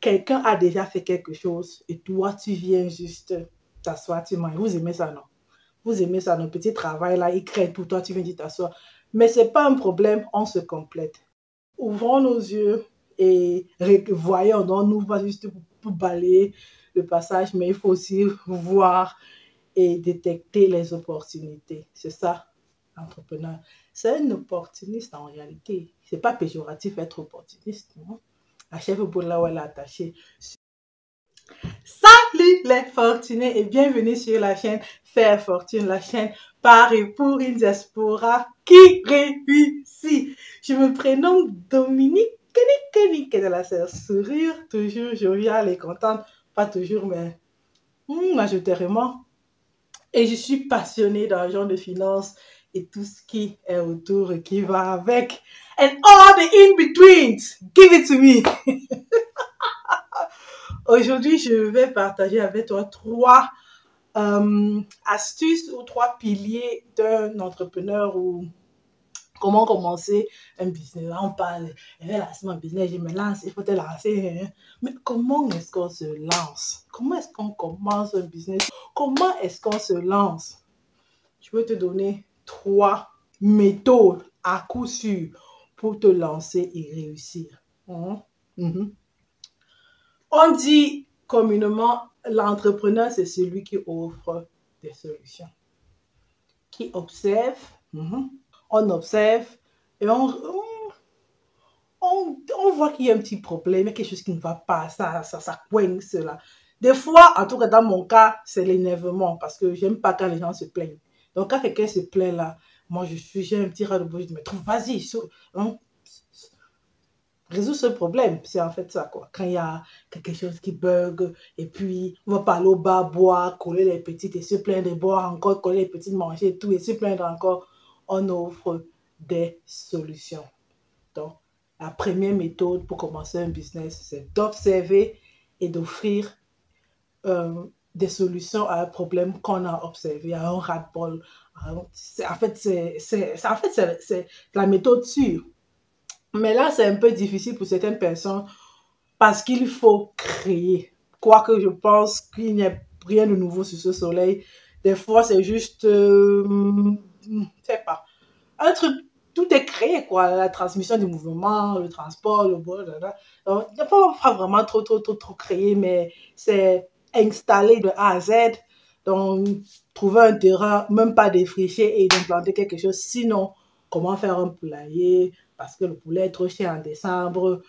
quelqu'un a déjà fait quelque chose et toi, tu viens juste t'asseoir, tu manges. Vous aimez ça, non? Vous aimez ça, notre petit travail là, il crée tout, toi, tu viens t'asseoir. Mais ce n'est pas un problème, on se complète. Ouvrons nos yeux et voyons, donc nous pas juste pour balayer le passage, mais il faut aussi voir et détecter les opportunités. C'est ça, l'entrepreneur. C'est un opportuniste en réalité. Ce n'est pas péjoratif être opportuniste, non? La chèvre pour là où elle est attachée. Salut les fortunés et bienvenue sur la chaîne Faire Fortune, la chaîne par et pour une diaspora qui réussit. Je me prénomme Dominique Kenik de la sourire, toujours joviale et contente, pas toujours mais majoritairement. Et je suis passionnée d'argent, de finances et tout ce qui est autour et qui va avec. And all the in-betweens, give it to me. Aujourd'hui, je vais partager avec toi trois astuces ou trois piliers d'un entrepreneur ou comment commencer un business. Là, on parle, je vais lancer mon business, je me lance, il faut te lancer. Mais comment est-ce qu'on se lance? Comment est-ce qu'on commence un business? Comment est-ce qu'on se lance? Je vais te donner trois méthodes à coup sûr pour te lancer et réussir. On dit communément, l'entrepreneur, c'est celui qui offre des solutions. Qui observe, on observe et on voit qu'il y a un petit problème, il y a quelque chose qui ne va pas, ça coince là. Des fois, en tout cas dans mon cas, c'est l'énervement parce que j'aime pas quand les gens se plaignent. Donc quand quelqu'un se plaint là, moi j'ai un petit ras de bouche, je me trouve, vas-y, résoudre ce problème, c'est en fait ça quoi. Quand il y a quelque chose qui bug et puis on va pas aller au bar boire, coller les petites et se plaindre de boire encore, coller les petites, manger et tout et se plaindre encore, on offre des solutions. Donc la première méthode pour commencer un business, c'est d'observer et d'offrir des solutions à un problème qu'on a observé, à un ras-le-bol. En fait, c'est la méthode sûre. Mais là, c'est un peu difficile pour certaines personnes parce qu'il faut créer. Quoique je pense qu'il n'y a rien de nouveau sur ce soleil. Des fois, c'est juste, je sais pas, un truc, tout est créé, quoi. La transmission du mouvement, le transport, le bois, donc, il n'y a pas vraiment trop créé, mais c'est installé de A à Z. Donc, trouver un terrain, même pas défriché et d'implanter quelque chose. Sinon, comment faire un poulailler parce que le poulet est trop cher en décembre,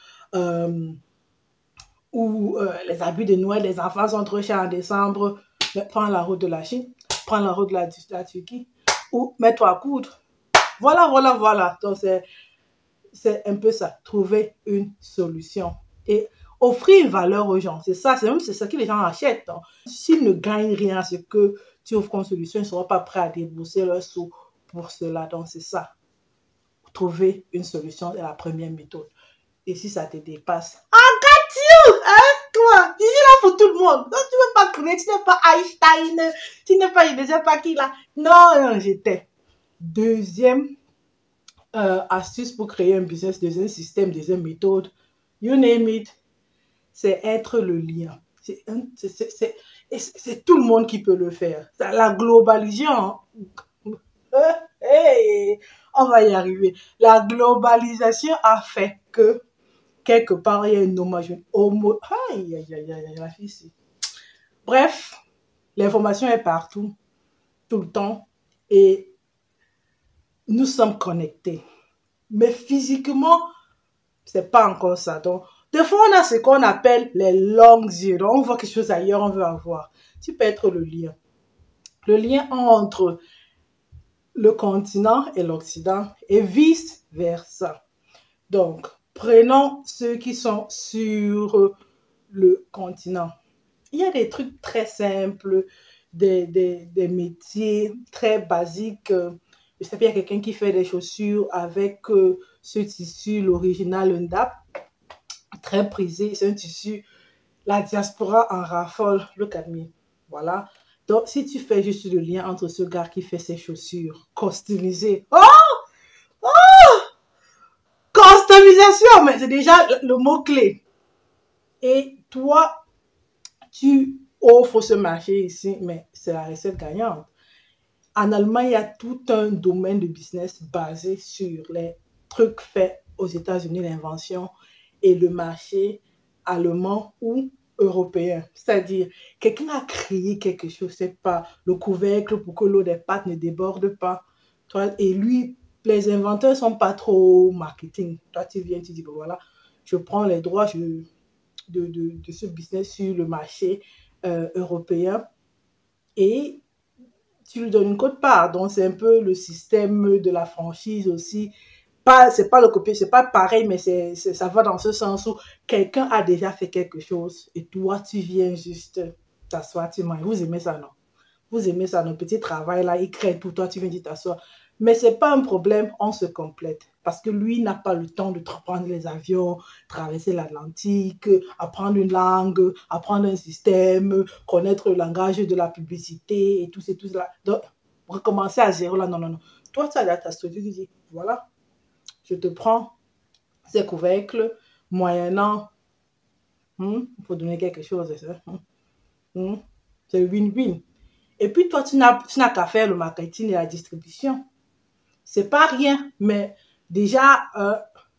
ou les habits de Noël des enfants sont trop chers en décembre. Prends la route de la Chine, prends la route de la Turquie, ou mets-toi à coudre. Voilà. Donc, c'est un peu ça, trouver une solution. Et offrir une valeur aux gens, c'est ça que les gens achètent. Donc, s'ils ne gagnent rien à ce que tu offres comme solution, ils ne seront pas prêts à débourser leurs sous pour cela. Donc, c'est ça. Trouver une solution est la première méthode. Et si ça te dépasse, I got you! Hein, toi, je suis là pour tout le monde. Donc, tu ne veux pas créer, tu n'es pas Einstein, tu n'es pas, je ne sais pas qui là. Non, j'étais. Deuxième astuce pour créer un business, deuxième système, deuxième méthode, you name it, c'est être le lien. C'est tout le monde qui peut le faire. La globalisation, hey, on va y arriver. La globalisation a fait que quelque part, il y a une hommage, aïe, la fille ici. Bref, l'information est partout, tout le temps, et nous sommes connectés. Mais physiquement, c'est pas encore ça. Donc, des fois, on a ce qu'on appelle les longues yeux. Donc, on voit quelque chose ailleurs, on veut avoir. Tu peux être le lien. Le lien entre le continent et l'Occident et vice-versa. Donc, prenons ceux qui sont sur le continent. Il y a des trucs très simples, des métiers très basiques. Je sais qu'il y a quelqu'un qui fait des chaussures avec ce tissu, l'original Undap, très prisé. C'est un tissu, la diaspora en raffole, le cadmium. Voilà. Donc, si tu fais juste le lien entre ce gars qui fait ses chaussures customisées, customisation, mais c'est déjà le mot-clé. Et toi, tu offres ce marché ici, mais c'est la recette gagnante. En Allemagne, il y a tout un domaine de business basé sur les trucs faits aux États-Unis, l'invention et le marché allemand ou européen. C'est-à-dire, quelqu'un a créé quelque chose, c'est pas le couvercle pour que l'eau des pâtes ne déborde pas. Toi, et lui, les inventeurs sont pas trop marketing. Toi, tu viens, tu dis, bon, voilà, je prends les droits de ce business sur le marché européen et tu lui donnes une quote-part. Donc, c'est un peu le système de la franchise aussi. C'est pas le copier, c'est pas pareil, mais ça va dans ce sens où quelqu'un a déjà fait quelque chose et toi, tu viens juste t'asseoir, tu manges. Vous aimez ça, non? Vous aimez ça, nos petits travail là, il crée tout, toi, tu viens d'y t'asseoir. Mais c'est pas un problème, on se complète. Parce que lui n'a pas le temps de prendre les avions, traverser l'Atlantique, apprendre une langue, apprendre un système, connaître le langage de la publicité et tout ça. Donc, recommencer à zéro là, non, non, non. Toi, tu as ta structure, tu dis, voilà, je te prends ces couvercles, moyennant, il faut donner quelque chose, ça. C'est win-win. Et puis toi, tu n'as qu'à faire le marketing et la distribution. C'est pas rien, mais déjà,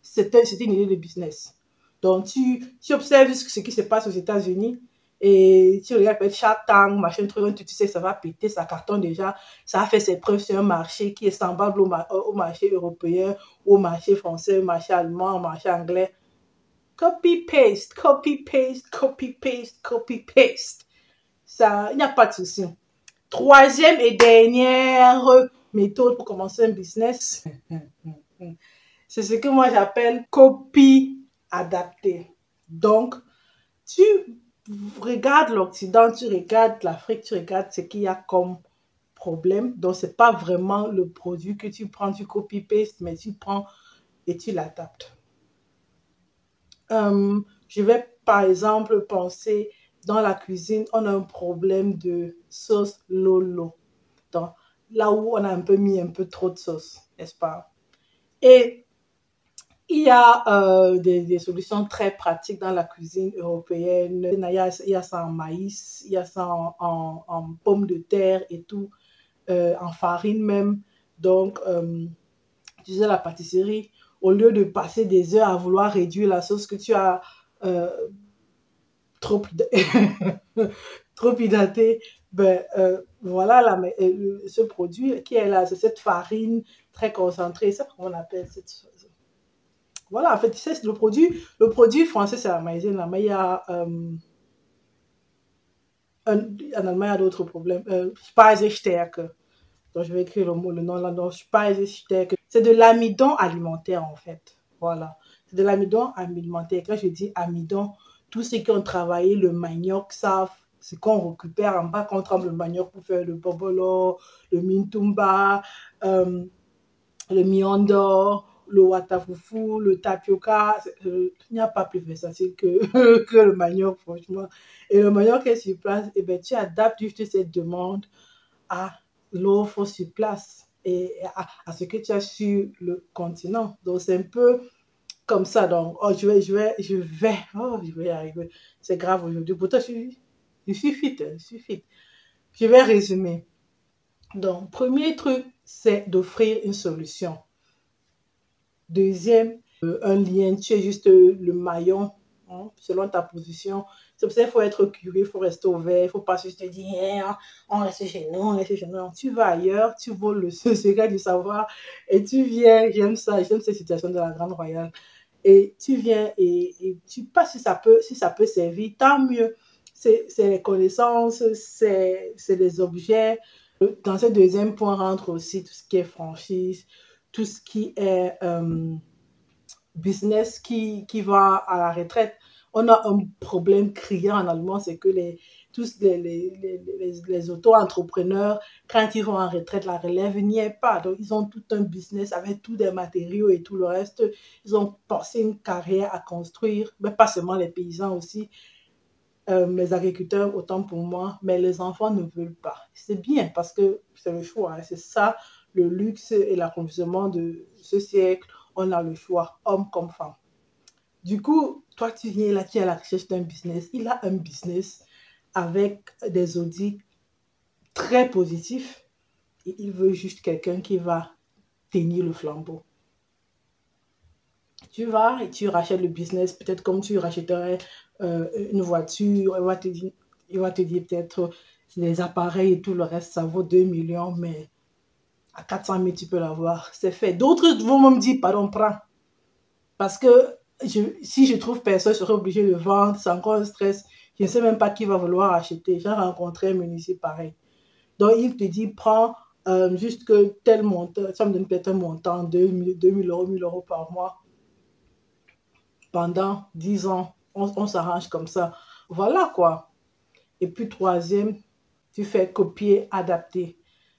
c'était une idée de business. Donc, tu observes ce qui se passe aux États-Unis et tu regardes peut-être Shark Tank, machin, truc, tu sais que ça va péter, ça cartonne déjà. Ça a fait ses preuves sur un marché qui est semblable au marché européen, au marché français, au marché allemand, au marché anglais. Copy-paste, copy-paste, copy-paste, copy-paste. Ça, il n'y a pas de souci. Troisième et dernière méthode pour commencer un business, c'est ce que moi j'appelle copie adaptée. Donc, tu regardes l'Occident, tu regardes l'Afrique, tu regardes ce qu'il y a comme problème. Donc, ce n'est pas vraiment le produit que tu prends, tu copy-paste, mais tu prends et tu l'adaptes. Je vais par exemple penser dans la cuisine, on a un problème de sauce lolo. Donc, là où on a un peu mis un peu trop de sauce, n'est-ce pas? Et il y a des solutions très pratiques dans la cuisine européenne. Il y a ça en maïs, il y a ça en pommes de terre et tout, en farine même. Donc, tu sais, la pâtisserie, au lieu de passer des heures à vouloir réduire la sauce que tu as euh, trop, trop hydraté, ben, voilà là, mais, ce produit qui est là, c'est cette farine très concentrée, c'est comment on appelle cette. Voilà, en fait, tu sais, le produit français, c'est la maïzena, mais il y a, en Allemagne, il y a d'autres problèmes. Speisestärke. Donc, je vais écrire le nom là. Donc, Speisestärke. C'est de l'amidon alimentaire, en fait. Voilà. C'est de l'amidon alimentaire. Quand je dis amidon, tous ceux qui ont travaillé le manioc savent ce qu'on récupère en bas quand on trempe le manioc pour faire le bobolo, le mintumba, le miondor, le watafufu, le tapioca. Il n'y a pas plus facile que le manioc, franchement. Et le manioc est sur place, et ben, tu adaptes juste cette demande à l'offre sur place et à ce que tu as sur le continent. Donc, c'est un peu comme ça. Donc, oh, je vais y arriver. C'est grave aujourd'hui. Pourtant, je suis fit, hein, je suis fit. Je vais résumer. Donc, premier truc, c'est d'offrir une solution. Deuxième, un lien, tu es juste le maillon, hein, selon ta position. C'est pour ça qu'il faut être curieux, il faut rester ouvert, il ne faut pas juste te dire, hey, on reste chez nous, on reste chez nous. Tu vas ailleurs, tu voles le secret du savoir et tu viens, j'aime ça, j'aime cette situation de la Grande Royale. Et tu viens et tu passes si ça peut servir, tant mieux. C'est les connaissances, c'est les objets. Dans ce deuxième point rentre aussi tout ce qui est franchise, tout ce qui est business qui va à la retraite. On a un problème criant en allemand, c'est que tous les auto-entrepreneurs, quand ils vont en retraite, la relève n'y est pas. Donc, ils ont tout un business avec tous des matériaux et tout le reste. Ils ont pensé une carrière à construire, mais pas seulement les paysans aussi, les agriculteurs, autant pour moi, mais les enfants ne veulent pas. C'est bien parce que c'est le choix. Hein. C'est ça, le luxe et l'accomplissement de ce siècle. On a le choix, homme comme femme. Du coup, toi, tu viens là, tu es à la recherche d'un business. Il a un business avec des audits très positifs et il veut juste quelqu'un qui va tenir le flambeau. Tu vas et tu rachètes le business, peut-être comme tu rachèterais une voiture, il va te dire peut-être les appareils et tout le reste, ça vaut 2 millions, mais à 400 000, tu peux l'avoir. C'est fait. D'autres vont même dire, pardon, prends. Parce que si je trouve personne, je serais obligé de vendre. C'est encore un stress. Je ne sais même pas qui va vouloir acheter. J'ai rencontré un menuisier pareil. Donc, il te dit, prends juste que tel montant, ça me donne peut-être un montant, 2 000 euros, 1 000 euros par mois. Pendant 10 ans, on s'arrange comme ça. Voilà quoi. Et puis, troisième, tu fais copier, adapter.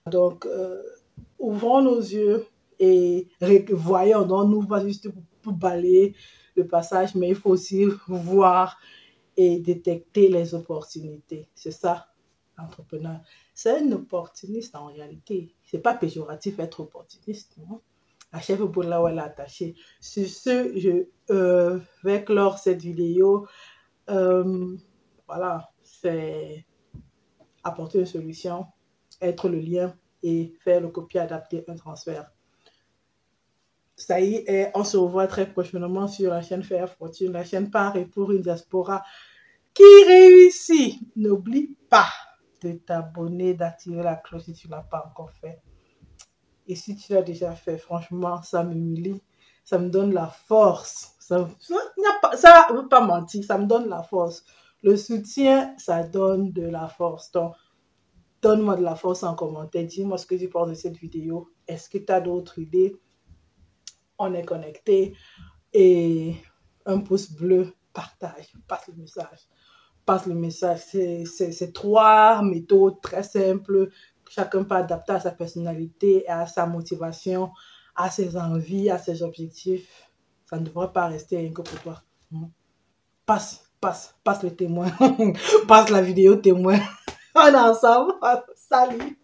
Donc, ouvrons nos yeux et voyons. Donc, nous, pas juste pour balayer le passage, mais il faut aussi voir et détecter les opportunités. C'est ça, l'entrepreneur. C'est un opportuniste en réalité. C'est pas péjoratif être opportuniste. Non? La chef au bout de là où elle est attachée. Sur ce, je vais clore cette vidéo. Voilà, c'est apporter une solution, être le lien et faire le copier, adapter un transfert. Ça y est, on se revoit très prochainement sur la chaîne Faire Fortune, la chaîne par et pour une diaspora qui réussit. N'oublie pas de t'abonner, d'activer la cloche si tu ne l'as pas encore fait. Et si tu l'as déjà fait, franchement, ça m'humilie, ça me donne la force. Ça ne veut pas mentir, ça me donne la force. Le soutien, ça donne de la force. Donc, donne-moi de la force en commentaire. Dis-moi ce que tu penses de cette vidéo. Est-ce que tu as d'autres idées? On est connecté. Et un pouce bleu, partage, passe le message. Passe le message. C'est 3 méthodes très simples. Chacun peut adapter à sa personnalité, à sa motivation, à ses envies, à ses objectifs. Ça ne devrait pas rester rien que pour toi. Passe le témoin. Passe la vidéo témoin. On est ensemble. Salut.